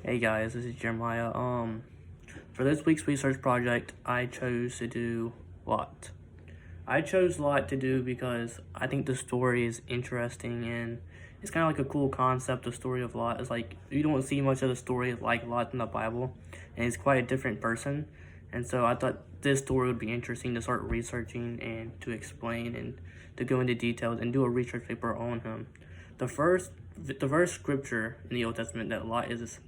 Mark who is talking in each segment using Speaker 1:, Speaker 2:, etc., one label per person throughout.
Speaker 1: Hey guys, this is Jeremiah. For this week's research project, I chose to do Lot. I chose Lot to do because I think the story is interesting and it's kind of like a cool concept. The story of Lot is like you don't see much of the story like Lot in the Bible, and he's quite a different person. And so I thought this story would be interesting to start researching and to explain and to go into details and do a research paper on him. The first scripture in the Old Testament that Lot is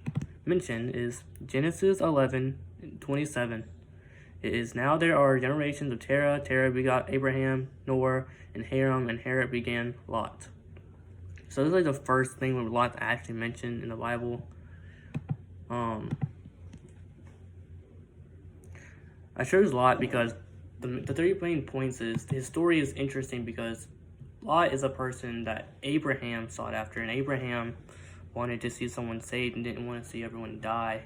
Speaker 1: mentioned is Genesis 11:27. It is now there are generations of Terah. Terah begot Abraham, Noah, and Haram, and Haram began Lot. So this is like the first thing where Lot's actually mentioned in the Bible. I chose Lot because the three main points is his story is interesting because Lot is a person that Abraham sought after, and Abraham wanted to see someone saved and didn't want to see everyone die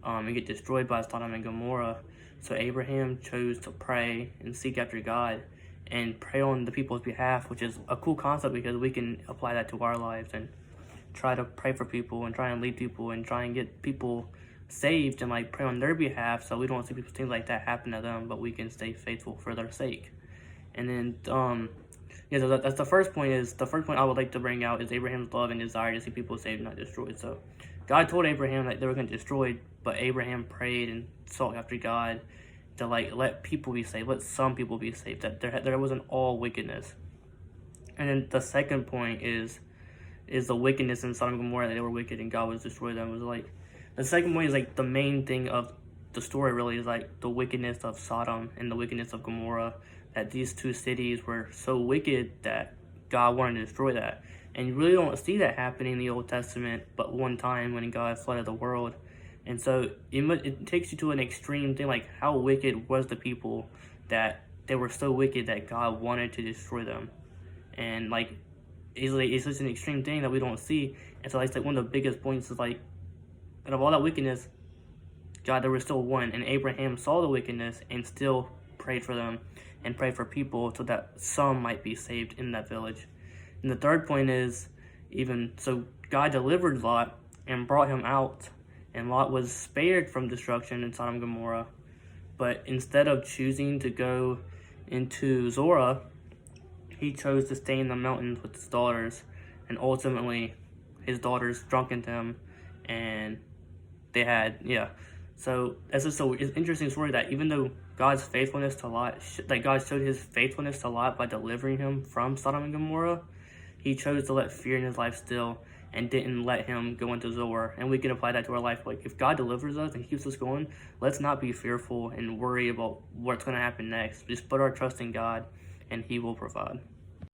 Speaker 1: and get destroyed by Sodom and Gomorrah. So Abraham chose to pray and seek after God and pray on the people's behalf, which is a cool concept because we can apply that to our lives and try to pray for people and try and lead people and try and get people saved and like pray on their behalf so we don't see things like that happen to them, but we can stay faithful for their sake. And then yeah, so that's the first point. Is the first point I would like to bring out is Abraham's love and desire to see people saved, not destroyed. So God told Abraham that they were going to be destroyed, but Abraham prayed and sought after God to like let people be saved, let some people be saved, that there wasn't all wickedness. And then the second point is the wickedness in Sodom and Gomorrah, that they were wicked and God was destroying them. It was like the second point is like the main thing of the story really is like the wickedness of Sodom and the wickedness of Gomorrah, that these two cities were so wicked that God wanted to destroy that. And you really don't see that happening in the Old Testament but one time when God flooded the world. And so it takes you to an extreme thing, like how wicked was the people that they were so wicked that God wanted to destroy them. And like it's such an extreme thing that we don't see. And so it's like one of the biggest points is like, out of all that wickedness, God, there was still one, and Abraham saw the wickedness and still prayed for them and prayed for people so that some might be saved in that village. And the third point is so God delivered Lot and brought him out, and Lot was spared from destruction in Sodom and Gomorrah. But instead of choosing to go into Zorah, he chose to stay in the mountains with his daughters, and ultimately his daughters drunkened him, and they had, yeah. So that's just so it's an interesting story that even though God's faithfulness to Lot, like God showed his faithfulness to Lot by delivering him from Sodom and Gomorrah, he chose to let fear in his life still and didn't let him go into Zoar. And we can apply that to our life. Like if God delivers us and keeps us going, let's not be fearful and worry about what's going to happen next. Just put our trust in God and he will provide.